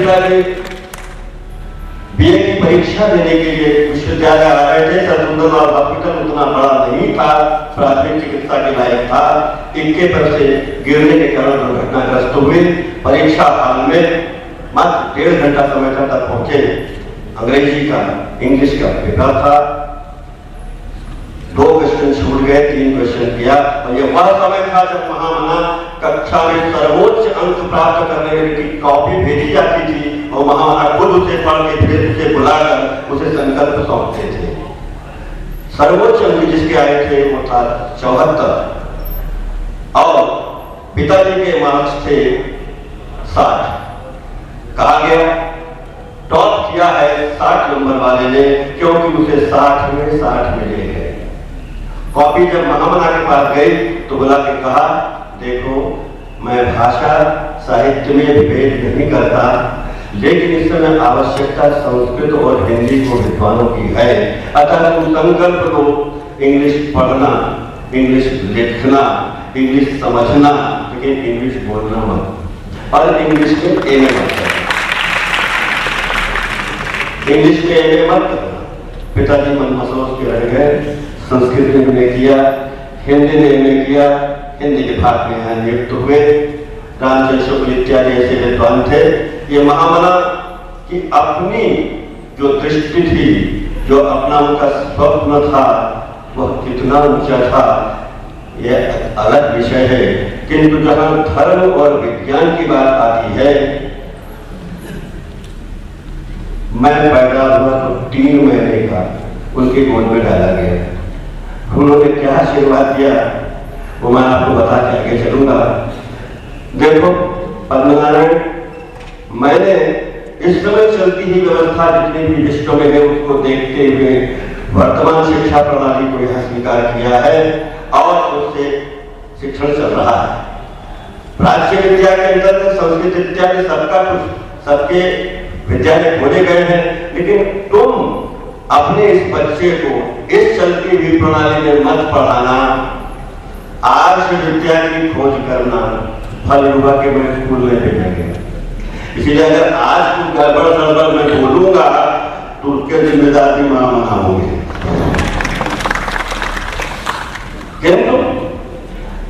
पिताजी बीए की परीक्षा देने के लिए विश्वविद्यालय आ रहे थे। सर सुंदरलाल हॉस्पिटल उतना बड़ा नहीं था, प्राथमिक चिकित्सा के लायक था। इनके पर से गिरने के कारण दुर्घटनाग्रस्त हुए। परीक्षा हाल में मात्र 1.5 घंटा समय था तब पहुंचे। अंग्रेजी का इंग्लिश का पेपर था, 2 क्वेश्चन छूट गए, 3 क्वेश्चन किया। और ये वह समय था जब महामना कक्षा में सर्वोच्च अंक प्राप्त करने की कॉपी भेजी जाती थी और महामना खुद उसे पढ़ के फिर उसे बुलाकर उसे संकल्प सौंपते थे। सर्वोच्च अंक जिसके आए थे वो था 74 और पिताजी के मार्क्स थे 60। कहा गया टॉप किया है 60 नंबर वाले ने, क्योंकि उसे 60 में 60 मिले गए। कॉपी जब महामना के पास गई तो बुला के कहा, देखो मैं भाषा साहित्य में भेद नहीं करता, लेकिन इस समय आवश्यकता संस्कृत और हिंदी को विद्वानों की है। अतः तुम संकल्प लो, इंग्लिश पढ़ना, इंग्लिश लिखना, इंग्लिश समझना, लेकिन इंग्लिश बोलना मत। और इंग्लिश में एमए मत करना, इंग्लिश में एमए मत करना। पिताजी मन महसूस के रह गए। संस्कृत में एमए किया, हिंदी में एमए किया, हिंदी विभाग में यहाँ नियुक्त हुए। रामचंद्र शुक्ल इत्यादि ऐसे विद्वान थे। ये महामना की अपनी जो दृष्टि थी, जो अपना उनका स्वप्न था, वह कितना ऊंचा था यह अलग विषय है। किंतु जहां धर्म और विज्ञान की बात आती है, मैं पैदा हुआ तो 3 महीने का उनकी गोद में डाला गया। उन्होंने क्या आशीर्वाद दिया वो मैं आपको बता के आगे चलूंगा। देखो पद्मनारायण, मैंने इस समय चलती ही व्यवस्था जितनी भी विश्व में है उसको देखते हुए वर्तमान शिक्षा प्रणाली को यह स्वीकार किया है और उससे शिक्षण चल रहा है। प्राच्य विद्या के अंदर संस्कृत इत्यादि सबका कुछ, सबके विद्यालय खोले गए हैं, लेकिन तुम अपने इस बच्चे को इस चलती हुई प्रणाली में मत पढ़ाना। आज विद्या की खोज करना, फल युवा के मैं स्कूल में भेजेंगे। इसीलिए अगर आज कुछ गड़बड़ सड़बड़ मैं बोलूंगा तो उसके जिम्मेदार भी महामना होंगे। किंतु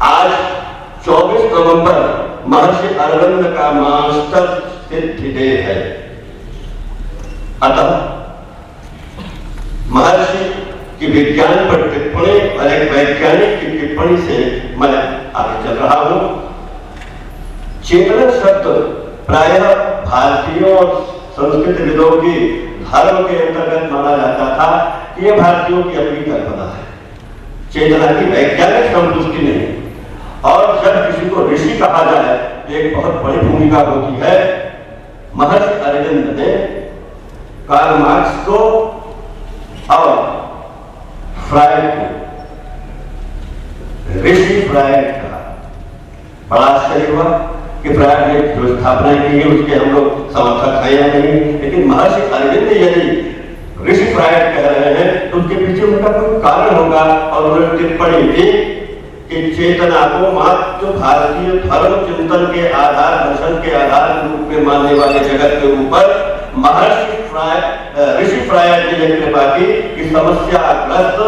आज 24 नवंबर महर्षि अरविंद का मास्टर सिद्धि डे है। अतः महर्षि की विज्ञान पर टिप्पणी और एक वैज्ञानिक की टिप्पणी से मैं आगे चल रहा हूं। चेतन शब्द प्रायः भारतीयों और संस्कृतविदों की धर्म के अंतर्गत माना जाता था कि यह भारतीयों की अपनी कल्पना है, चेतना की वैज्ञानिक संतुष्टि नहीं। और जब किसी को ऋषि कहा जाए तो एक बहुत बड़ी भूमिका होती है। महर्षि अरविंद ने कार्ल मार्क्स को और फ्रायड को ऋषि फ्रायड का बड़ा आश्चर्य हुआ कि फ्रायड ने जो स्थापना की है उसके हम लोग समर्थक हैं या नहीं, लेकिन महर्षि अरविंद यदि ऋषि फ्रायड कह रहे हैं तो उसके पीछे उनका कोई कारण होगा। और उन्होंने टिप्पणी दी कि चेतना को मात्र भारतीय धर्म चिंतन के आधार, दर्शन के आधार के रूप में मानने वाले जगत के ऊपर महर्षि ऋषि फ्रायड ने यह कृपा की कि समस्याग्रस्त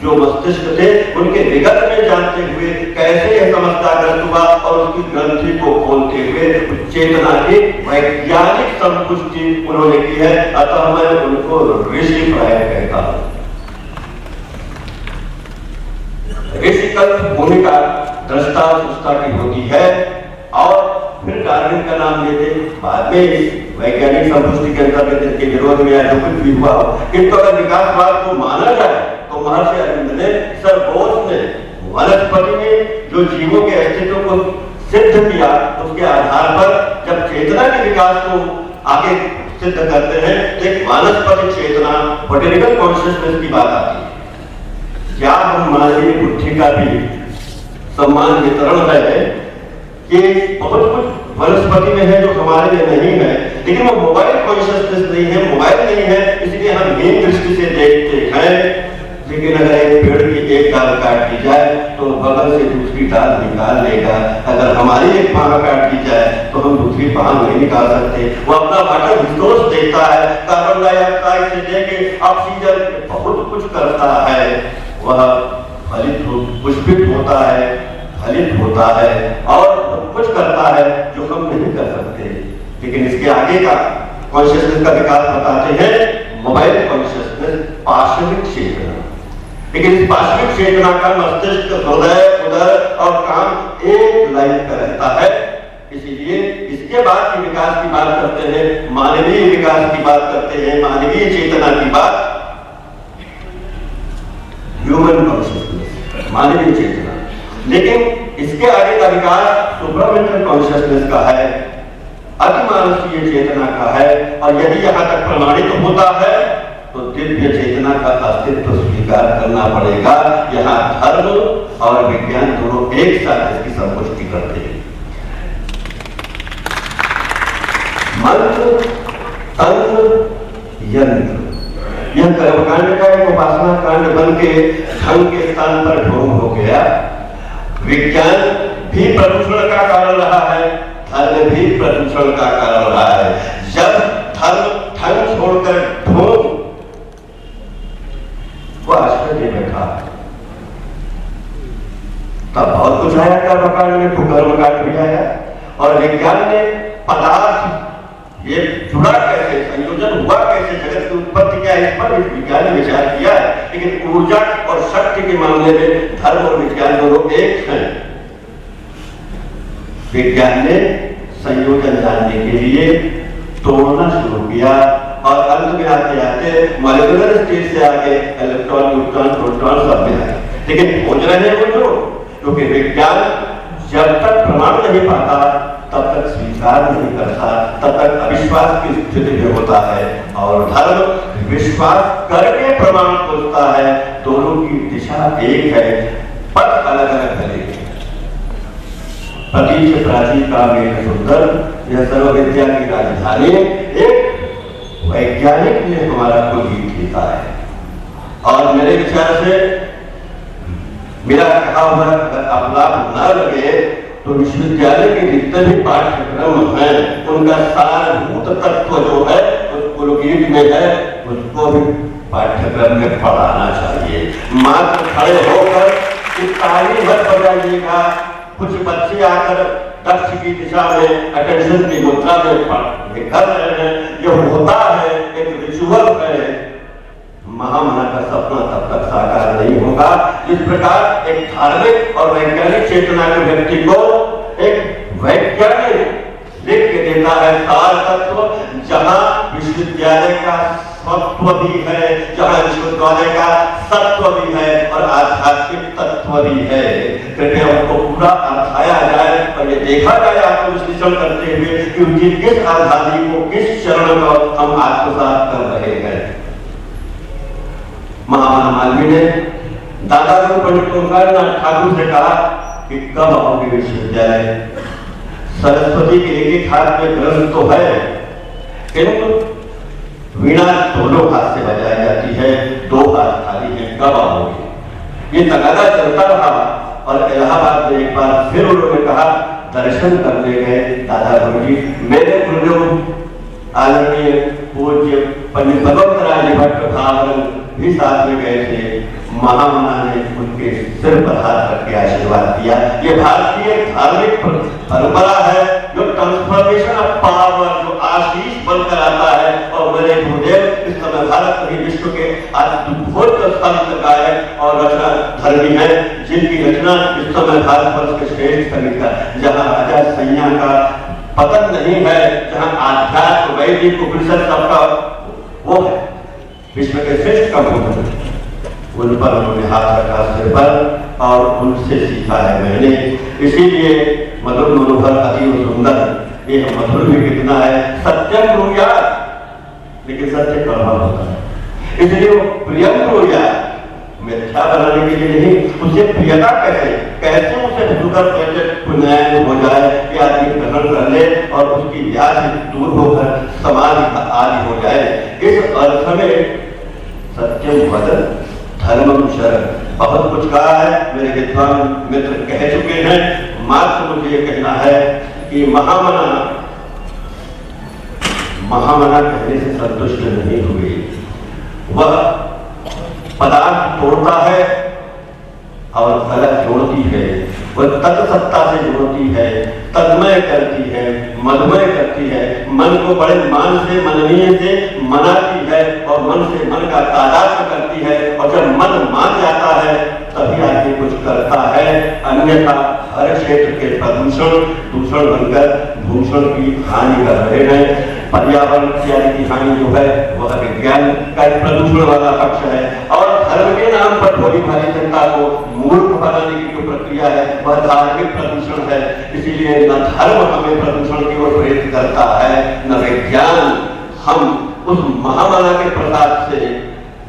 जो मस्तिष्क थे उनके विगत में जानते हुए कैसे यह समस्याग्रस्त हुआ और उसकी ग्रंथि को खोलते हुए चेतना की वैज्ञानिक संतुष्टि उन्होंने की है। अतः मैं उनको ऋषि फ्रायड कहता हूं। ऋषि कल्प भूमिका दृष्टा सुष्टा की होती है और फिर डार्विन का नाम लेते, बाद में वैज्ञानिक संतुष्टि के अंतर्गत इसके विरोध में या जो कुछ भी हुआ हो। किंतु अगर विकासवाद को माना जाए तो महर्षि अरविंद ने, सर बोस ने वनस्पति में जो जीवों के अस्तित्व को सिद्ध किया उसके आधार पर जब चेतना के विकास को आगे सिद्ध करते हैं तो एक वनस्पति चेतना, बोटेनिकल कॉन्शियसनेस की बात आती है। क्या हम मानवीय बुद्धि का भी सम्मान वितरण है कि बहुत कुछ वनस्पति में है जो हमारे लिए नहीं है, लेकिन वो मोबाइल कॉन्शियसनेस नहीं है, मोबाइल नहीं है, इसलिए हम हीन दृष्टि से देखते हैं। लेकिन अगर एक पेड़ की एक डाल काट दी जाए तो बगल से दूसरी डाल निकाल लेगा। अगर हमारी एक पांव काट दी जाए तो हम दूसरी पांव नहीं निकाल सकते। वो अपना वाटर रिसोर्स देता है, कार्बन डाइऑक्साइड से लेके ऑक्सीजन बहुत कुछ करता है। वह फलित पुष्पित होता है, फलित होता है और कुछ करता है जो हम नहीं कर सकते। लेकिन इसके आगे का कॉन्शियसनेस का विकास बताते हैं मोबाइल कॉन्शियसनेस, पाशविक चेतना। लेकिन इस पाशविक चेतना का मस्तिष्क, हृदय, उदर और काम एक लाइन का रहता है। इसीलिए इसके बाद की विकास की बात करते हैं, मानवीय विकास की बात करते हैं, मानवीय चेतना की बात, ह्यूमन कॉन्शियसनेस, मानवीय चेतना। लेकिन इसके आगे का विकास सुपरामेंटल कॉन्शियसनेस का है, अतिमानसीय चेतना का है। और यदि यहां तक प्रमाणित होता है तो दिव्य चेतना का अस्तित्व स्वीकार करना पड़ेगा। यहां धर्म और विज्ञान दोनों एक साथ इसकी संपुष्टि करते हैं। मंत्र, तंत्र, यंत्र, यह कर्मकांड का एक उपासना कांड बन के ढंग के स्थान पर ढोंग हो गया। विज्ञान भी प्रदूषण का कारण रहा है, धर्म भी प्रदूषण का कारण रहा है। जब धर्म ढंग छोड़कर ढोंग को आश्चर्य बैठा तब बहुत कुछ आया कर्मकांड में, कर्मकांड भी आया। और विज्ञान ने पदार्थ ये जुड़ा कैसे, संयोजन हुआ कैसे, जगत की उत्पत्ति क्या है, इस पर विज्ञान ने विचार किया है। लेकिन ऊर्जा और शक्ति के मामले में धर्म और विज्ञान दोनों एक हैं। विज्ञान ने संयोजन जानने के लिए तोड़ना शुरू किया और अंत में आते आते मॉलिक्यूलर स्टेज से आगे इलेक्ट्रॉन, न्यूट्रॉन, प्रोटॉन सब में आए। लेकिन खोज रहे हैं वो लोग, क्योंकि विज्ञान जब तक प्रमाण नहीं पाता तब तक स्वीकार नहीं करता, तब तक अविश्वास की स्थिति में होता है। और धर्म विश्वास करके प्रमाण खोजता है। दोनों की दिशा एक है, पथ अलग अलग है। प्रतीच प्राचीन का मेल सुंदर, यह सर्व विद्या की राजधानी, एक वैज्ञानिक ने हमारा को गीत लिखा है। और मेरे विचार से मेरा कहा हुआ अपलाप न लगे तो विश्वविद्यालय के जितने भी पाठ्यक्रम हैं उनका सारभूत तत्व जो है उस कुलगीत में है, उसको भी पाठ्यक्रम में पढ़ाना चाहिए। मात्र खड़े होकर ताली मत बजाइएगा। कुछ बच्चे आकर दक्ष की दिशा में अटेंशन की मुद्रा में कर रहे हैं, ये होता है, एक रिचुअल है। महामना का सपना तब तक साकार नहीं होगा जिस प्रकार एक धार्मिक और वैज्ञानिक चेतना के व्यक्ति को एक वैज्ञानिक लिख के देता है सार तत्व, जहां विश्वविद्यालय का सत्व भी है, जहां विश्वविद्यालय का सत्व भी है और आध्यात्मिक तत्व भी है। कृपया उसको पूरा अर्थाया जाए और ये देखा जाए आपको विश्लेषण करते हुए कि उनकी किस आजादी को, किस चरण को हम आत्मसात कर रहे हैं। महामना मालवीय ने दादा गुरु पंडित ओंकारनाथ ठाकुर से कहा कि कब आओगे विश्वविद्यालय। सरस्वती के एक हाथ में ग्रंथ तो है, किंतु वीणा दोनों हाथ से बजाई जाती है, दो हाथ खाली है, कब आओगे। ये तगादा चलता रहा और इलाहाबाद में एक बार फिर उन्होंने कहा, दर्शन करने गए दादा गुरु जी। मेरे गुरुदेव आदरणीय पूज्य पंडित भगवत राय भट्ट भावरन भी साथ में गए थे। महामना ने उनके सिर पर हाथ रख के आशीर्वाद दिया। ये भारतीय धार्मिक परंपरा है जो ट्रांसफॉर्मेशन ऑफ पावर, जो आशीष बनकर आता है। और मेरे गुरुदेव इस समय भारत में विश्व के अद्भुत संत गायक और रचना धर्मी है, जिनकी रचना इस समय भारतवर्ष के श्रेष्ठ संगीतकार, जहाँ राजा सैया का पतन नहीं है, जहाँ आध्यात्म वैदिक उपनिषद सबका वो है, विश्व के श्रेष्ठ कंपोजर, उन पर उन्होंने हाथ रखा सिर पर और उनसे सीखा है मैंने। इसीलिए मधुर मनोहर अति सुंदर, ये मधुर भी कितना है, सत्यम ब्रूयात्, लेकिन सत्य कड़वा होता है। इसलिए वो प्रियम ब्रूयात्, मिथ्या बनाने के लिए नहीं, उसे प्रियता कैसे उसे भूकर कैसे पुण्य हो जाए कि आदमी ग्रहण कर ले और उसकी व्याधि दूर होकर समाधि आदि हो जाए। इस अर्थ में सत्यम वद धर्मम शरण, बहुत कुछ कहा है, मेरे विद्वान मित्र कह चुके हैं। मात्र मुझे ये कहना है कि महामना कहने से संतुष्ट नहीं हुए। वह पदार्थ तोड़ता है और कला जोड़ती है, वह तत्सत्ता से जोड़ती है, तन्मय करती है, मधुमय करती है, मन को बड़े मान से मननीय से मनाती है और मन से मन का तादात्म्य करती है। और जब मन मान जाता है तभी आदमी कुछ करता है, अन्यथा हर क्षेत्र के प्रदूषण दूषण बनकर भूषण की हानि कर रहे हैं। पर्यावरण इत्यादि की हानि जो है वह विज्ञान का प्रदूषण वाला पक्ष है, और धर्म के नाम पर भोली भाली जनता को मूर्ख बनाने की जो प्रक्रिया है वह धार्मिक प्रदूषण है। इसीलिए न धर्म हमें प्रदूषण की ओर प्रेरित करता है, न विज्ञान। हम उस महामाया के प्रताप से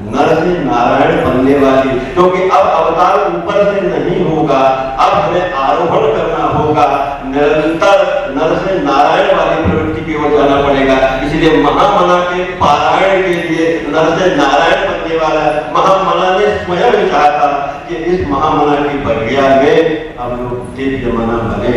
नर से नारायण बनने वाली, क्योंकि अब अवतार ऊपर से नहीं होगा, अब हमें आरोहण करना होगा, निरंतर नर से नारायण वाली प्रवृत्ति की ओर जाना पड़ेगा। इसलिए महामना के पारायण के लिए नर से नारायण बनने वाला महामना ने स्वयं चाहा था कि इस महामना की प्रक्रिया में हम लोग दिव्य मना बने,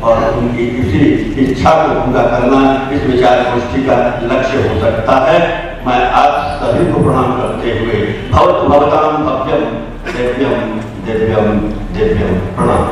और उनकी इसी इच्छा को पूरा करना इस विचार गोष्ठी का लक्ष्य हो सकता है। मैं आप सभी को प्रणाम करते हुए भवताम भव्यम दिव्यम दिव्यम दिव्यम प्रणाम।